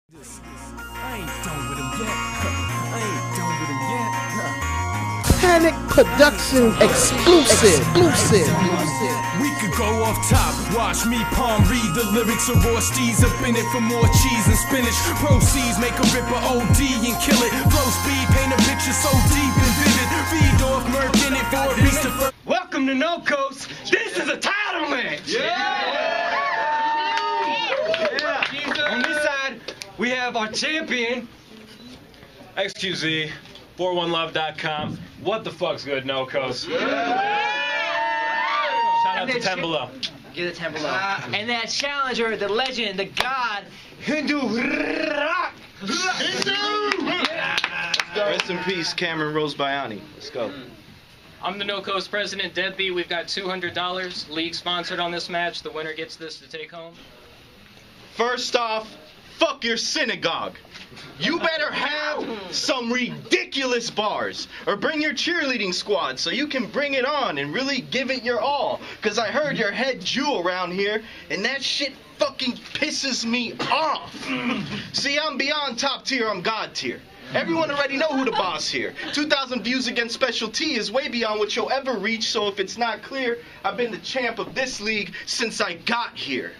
I ain't done with him yet. I ain't done with him yet. Panic Production exclusive. We could go off top, watch me palm read the lyrics of raw steez up in it for more cheese and spinach. Proceeds make a ripper OD and kill it. Flow speed, paint a picture so deep and vivid. Feed off murk in it for a beast to Welcome to No Coast. This is a title match. On this side, we have our champion, XQZ, 41love.com. What the fuck's good, No Coast? Shout out to 10 Below. Give it 10 Below. And that challenger, the legend, the god, Hindu Rock. Rest in peace, Cameron Rose Bayani. Let's go. I'm the No Coast president, deadBeat. We've got $200. League sponsored on this match. The winner gets this to take home. First off, fuck your synagogue. You better have some ridiculous bars, or bring your cheerleading squad so you can bring it on and really give it your all. Cause I heard your head Jew around here, and that shit fucking pisses me off. See, I'm beyond top tier, I'm God tier. Everyone already know who the boss here. 2,000 views against Special T is way beyond what you'll ever reach, so if it's not clear, I've been the champ of this league since I got here.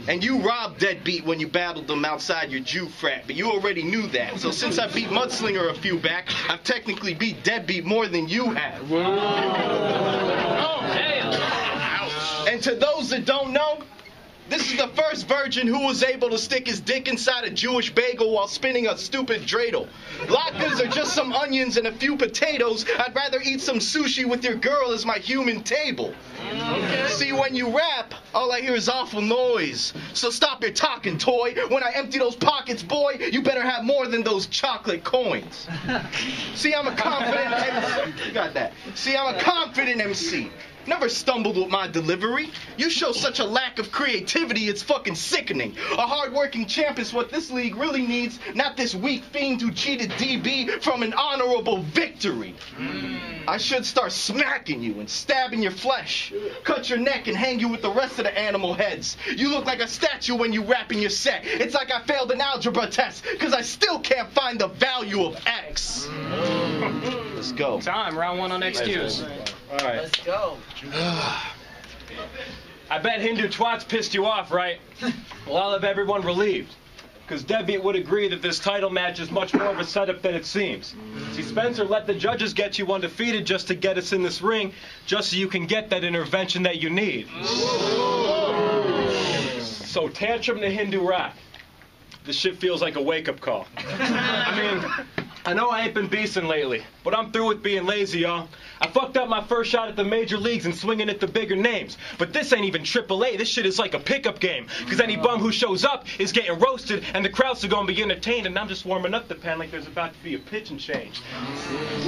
And you robbed deadBeat when you battled them outside your Jew frat, but you already knew that. So since I beat Mudslinger a few back, I've technically beat deadBeat more than you have. Oh, damn. And to those that don't know, this is the first virgin who was able to stick his dick inside a Jewish bagel while spinning a stupid dreidel. Latkes are just some onions and a few potatoes. I'd rather eat some sushi with your girl as my human table. Okay. See, when you rap, all I hear is awful noise. So stop your talking, toy. When I empty those pockets, boy, you better have more than those chocolate coins. See, I'm a confident MC. You got that. See, I'm a confident MC. Never stumbled with my delivery. You show such a lack of creativity, it's fucking sickening. A hard-working champ is what this league really needs, not this weak fiend who cheated DB from an honorable victory. I should start smacking you and stabbing your flesh, cut your neck and hang you with the rest of the animal heads. You look like a statue when you rap in your set. It's like I failed an algebra test, cause I still can't find the value of X. Let's go. Time, round one on XQs. All right. Let's go. I bet Hindu twats pissed you off, right? Well, I'll have everyone relieved. Because deadBeat would agree that this title match is much more of a setup than it seems. See, Spencer let the judges get you undefeated just to get us in this ring, just so you can get that intervention that you need. So tantrum to Hindu Rock. This shit feels like a wake-up call. I mean, I know I ain't been beasting lately, but I'm through with being lazy, y'all. I fucked up my first shot at the major leagues and swinging at the bigger names. But this ain't even AAA, this shit is like a pickup game. Because any bum who shows up is getting roasted, and the crowds are gonna be entertained, and I'm just warming up the pen like there's about to be a pitch and change.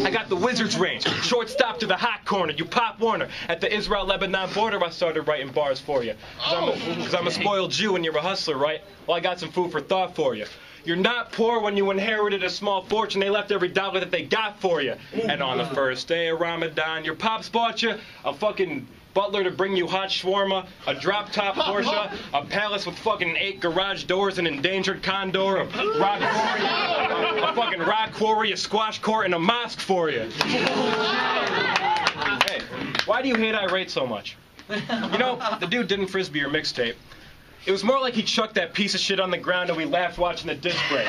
I got the Wizards range, shortstop to the hot corner, you Pop Warner. At the Israel-Lebanon border, I started writing bars for you. Because I'm a spoiled Jew and you're a hustler, right? Well, I got some food for thought for you. You're not poor when you inherited a small fortune. They left every dollar that they got for you. And on the first day of Ramadan, your pops bought you a fucking butler to bring you hot shawarma, a drop-top Porsche, a palace with fucking 8 garage doors, an endangered condor, a rock quarry, a fucking rock quarry, a squash court, and a mosque for you. Hey, why do you hate irate so much? You know, the dude didn't frisbee your mixtape. It was more like he chucked that piece of shit on the ground and we laughed watching the disc break.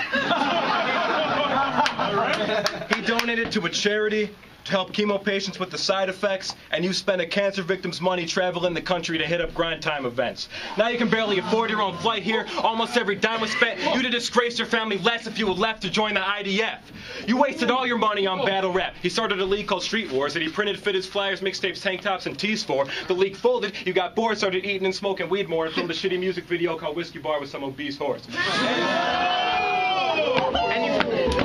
He donated to a charity to help chemo patients with the side effects, and you spent a cancer victim's money traveling the country to hit up grind time events. Now you can barely afford your own flight here. Almost every dime was spent. You'd have disgraced your family less if you had left to join the IDF. You wasted all your money on battle rap. He started a league called Street Wars that he printed fitteds, flyers, mixtapes, tank tops, and tees for. The league folded, you got bored, started eating and smoking weed more, and filmed a shitty music video called Whiskey Bar with some obese horse.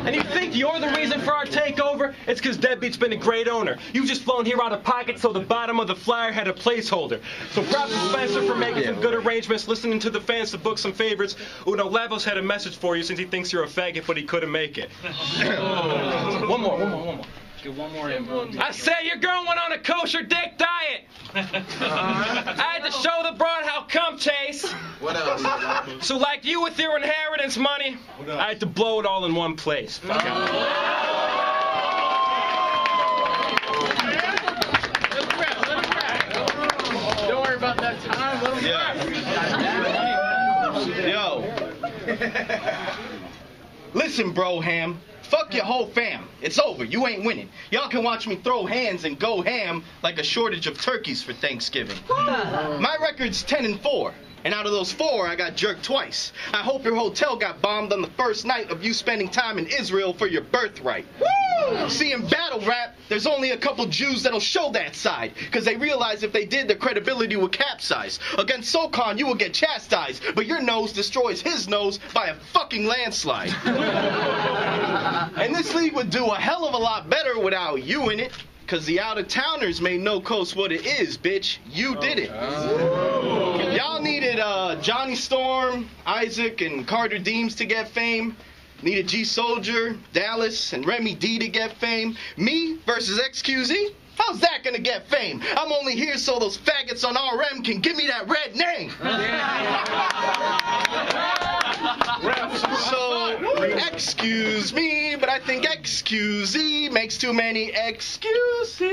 And you think you're the reason for our takeover? It's because deadBeat's been a great owner. You've just flown here out of pocket so the bottom of the flyer had a placeholder. So props to Spencer for making some good arrangements, listening to the fans to book some favorites. Uno Lavos had a message for you since he thinks you're a faggot, but he couldn't make it. One more. Get one more in. I said your girl went on a kosher dick diet. I had to show the broad how cum tastes. What else? So like you with your inheritance money, I had to blow it all in one place. Fuck out. Don't worry about that time. Let him Yo. Listen, bro, Ham. Fuck your whole fam. It's over. You ain't winning. Y'all can watch me throw hands and go ham like a shortage of turkeys for Thanksgiving. My record's 10-4. And out of those 4, I got jerked twice. I hope your hotel got bombed on the first night of you spending time in Israel for your birthright. Woo! See, in battle rap, there's only a couple Jews that'll show that side, because they realize if they did, their credibility would capsize. Against SoCon, you will get chastised, but your nose destroys his nose by a fucking landslide. And this league would do a hell of a lot better without you in it. Cause the out-of-towners made No Coast what it is, bitch. You did it. Y'all needed Johnny Storm, Isaac, and Carter Deems to get fame. Needed G Soldier, Dallas, and Remy D to get fame. Me versus XQZ? How's that gonna get fame? I'm only here so those faggots on RM can give me that red name. So, excuse me, but I think XQZ makes too many excuses. See,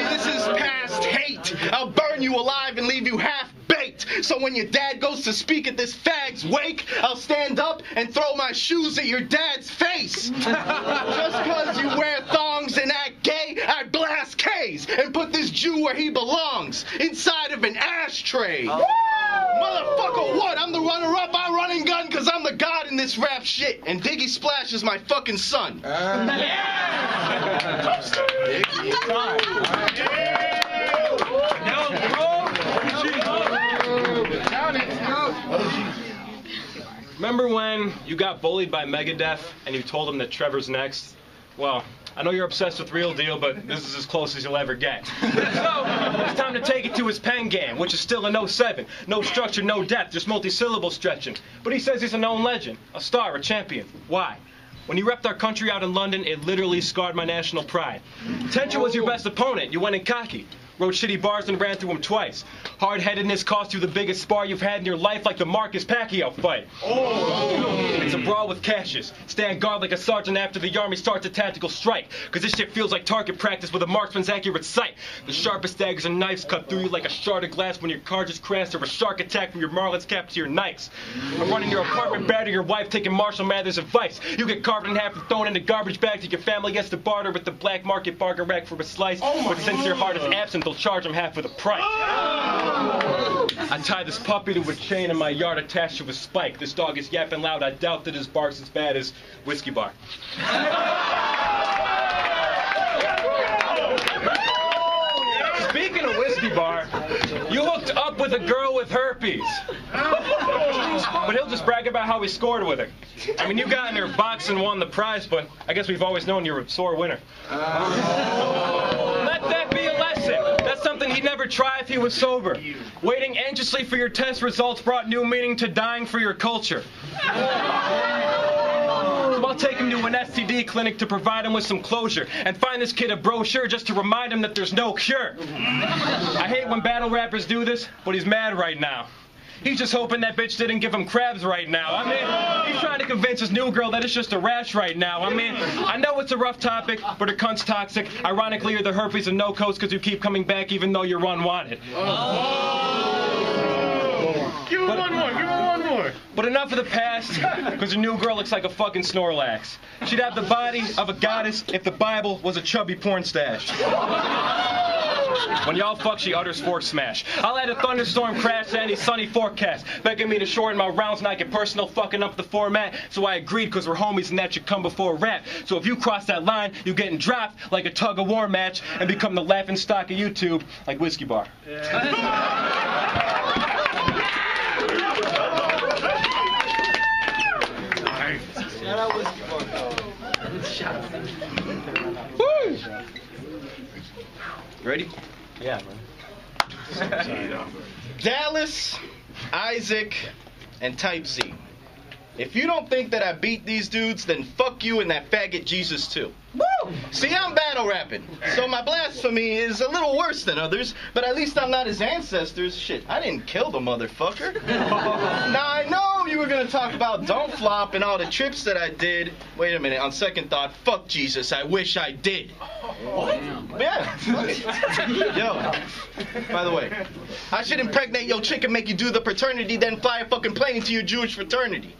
this is past hate. I'll burn you alive and leave you half-baked. So when your dad goes to speak at this fag's wake, I'll stand up and throw my shoes at your dad's face. Just cause you wear thongs and act gay, I blast K's and put this Jew where he belongs, inside of an ashtray. Motherfucker, what? I'm the runner-up, I run and gun, cause I'm the god in this rap shit. And Diggy Splash is my fucking son. Remember when you got bullied by Megadeth and you told him that Trevor's next? Well, I know you're obsessed with Real Deal, but this is as close as you'll ever get. So, it's time to take it to his pen game, which is still an 07. No structure, no depth, just multi-syllable stretching. But he says he's a known legend, a star, a champion. Why? When he repped our country out in London, it literally scarred my national pride. Tencha was your best opponent. You went in cocky. Wrote shitty bars and ran through him twice. Hard-headedness cost you the biggest spar you've had in your life, like the Marcus Pacquiao fight. It's a brawl with caches. Stand guard like a sergeant after the army starts a tactical strike. Cause this shit feels like target practice with a marksman's accurate sight. The sharpest daggers and knives cut through you like a shard of glass when your car just crashed, or a shark attack from your Marlin's cap to your knives. I'm running your apartment, battering your wife, taking Marshall Mathers advice. You get carved in half and thrown in a garbage bag till your family gets to barter with the black market bargain rack for a slice. But since your heart is absent, they'll charge him half of the price. I tie this puppy to a chain in my yard attached to a spike. This dog is yapping loud. I doubt that his bark's as bad as Whiskey Bar. Speaking of Whiskey Bar, you hooked up with a girl with herpes. But he'll just brag about how he scored with her. I mean, you got in her box and won the prize, but I guess we've always known you're a sore winner. Let that be a lesson. That's something he'd never try if he was sober. Waiting anxiously for your test results brought new meaning to dying for your culture. So I'll take him to an STD clinic to provide him with some closure, and find this kid a brochure just to remind him that there's no cure. I hate when battle rappers do this, but he's mad right now. He's just hoping that bitch didn't give him crabs right now. I mean, he's trying to convince his new girl that it's just a rash right now. I mean, I know it's a rough topic, but her cunt's toxic. Ironically, you're the herpes and no coats because you keep coming back even though you're unwanted. Give him one more. Give him one more. But enough of the past, because your new girl looks like a fucking Snorlax. She'd have the body of a goddess if the Bible was a chubby porn stash. When y'all fuck, she utters fork smash. I'll add a thunderstorm crash to any sunny forecast, begging me to shorten my rounds and I get personal fucking up the format. So I agreed because we're homies and that should come before rap. So if you cross that line, you're getting dropped like a tug-of-war match and become the laughing stock of YouTube like Whiskey Bar. Woo! Ready? Yeah, man. Dallas, Isaac, and Type Z. If you don't think that I beat these dudes, then fuck you and that faggot Jesus too. Woo! See, I'm battle rapping, so my blasphemy is a little worse than others, but at least I'm not his ancestors. Shit, I didn't kill the motherfucker. Now, I know you were gonna talk about Don't Flop and all the trips that I did. Wait a minute, on second thought, fuck Jesus, I wish I did. What? Yeah. Yo, by the way, I should impregnate your chick and make you do the paternity, then fly a fucking plane to your Jewish fraternity.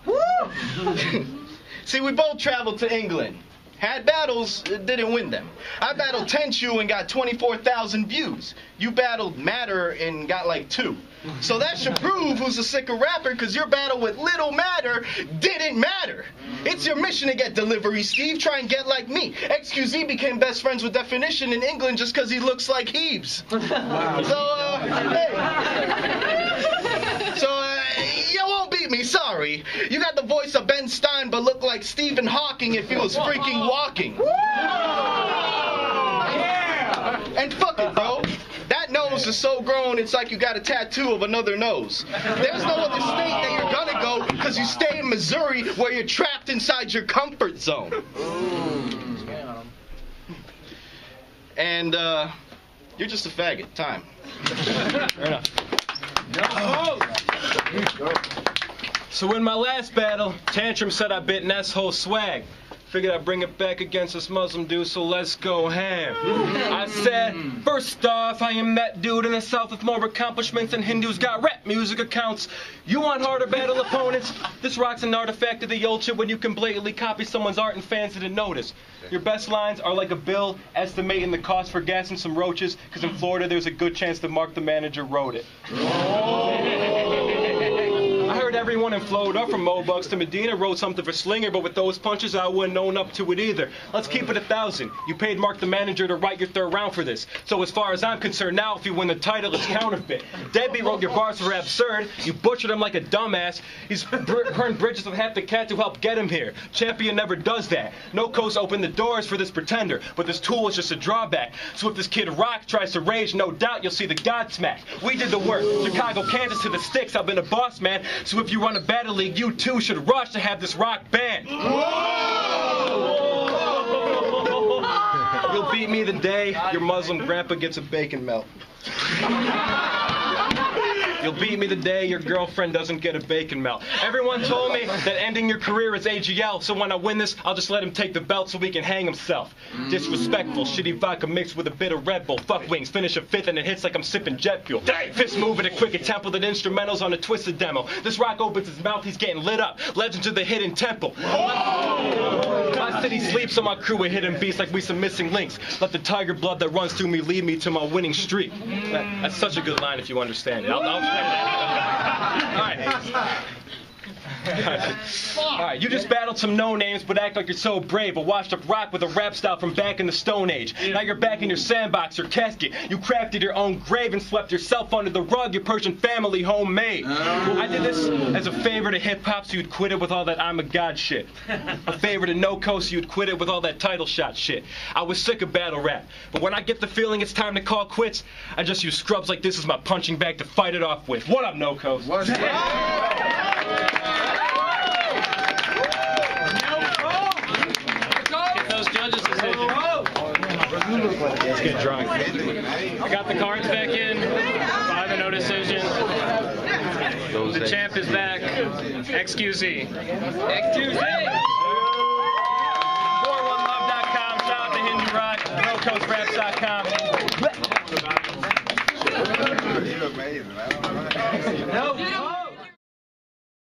See, we both traveled to England. Had battles, didn't win them. I battled Tenchu and got 24,000 views. You battled Matter and got like 2. So that should prove who's a sicker rapper, because your battle with Little Matter didn't matter. It's your mission to get delivery, Steve. Try and get like me. XQZ became best friends with Definition in England just because he looks like Hubris. Wow. You won't beat me, sorry. You got the voice of Ben Stein, but look like Stephen Hawking if he was freaking walking. Yeah. And fuck it, bro. That nose is so grown, it's like you got a tattoo of another nose. There's no other state that you're gonna go, because you stay in Missouri where you're trapped inside your comfort zone. And, you're just a faggot. Time. Fair enough. So in my last battle, Tantrum said I bit Ness-Ho swag. Figured I'd bring it back against this Muslim dude, so let's go ham. I said, first off, I am that dude in the South with more accomplishments than Hindus got rap music accounts. You want harder battle opponents? This rock's an artifact of the old shit when you can blatantly copy someone's art and fans didn't notice. Your best lines are like a bill estimating the cost for gas and some roaches, because in Florida there's a good chance that Mark the manager wrote it. I heard everyone in Florida, from Mobucks to Medina, wrote something for Slinger, but with those punches, I wouldn't own up to it either. Let's keep it 1,000. You paid Mark the manager to write your third round for this. So as far as I'm concerned now, if you win the title, it's counterfeit. deadBeat wrote your bars for absurd. You butchered him like a dumbass. He's burned bridges with half the cat to help get him here. Champion never does that. No coast opened the doors for this pretender, but this tool is just a drawback. So if this kid Rock tries to rage, no doubt you'll see the Godsmack. We did the work. Chicago, Kansas to the sticks. I've been a boss man. So if you run a battle league, you too should rush to have this rock banned. You'll beat me the day your Muslim grandpa gets a bacon melt. You'll beat me the day your girlfriend doesn't get a bacon melt. Everyone told me that ending your career is AGL, so when I win this, I'll just let him take the belt so he can hang himself. Disrespectful, shitty vodka mixed with a bit of Red Bull. Fuck wings, finish a fifth and it hits like I'm sipping jet fuel. Fist moving a quick tempo that instrumentals on a twisted demo. This rock opens his mouth, he's getting lit up. Legend to the hidden temple. My city sleeps, so my crew a hidden beast like we some missing links. Let the tiger blood that runs through me lead me to my winning streak. That's such a good line if you understand it. All right, you just battled some no-names, but act like you're so brave. A washed-up rock with a rap style from back in the Stone Age. Now you're back in your sandbox or casket. You crafted your own grave and swept yourself under the rug, your Persian family homemade. I did this as a favor to hip-hop, so you'd quit it with all that I'm a god shit. A favor to No Coast, so you'd quit it with all that title shot shit. I was sick of battle rap, but when I get the feeling it's time to call quits, I just use scrubs like this as my punching bag to fight it off with. What up, No Coast? What's Judges' decision. Let's get drunk. I got the cards back in. 5-0 decision. The champ is back. XQZ. XQZ! 411love.com. Shout out to Hindu Rock. NoCoastRaps.com. You're amazing. I don't know. No.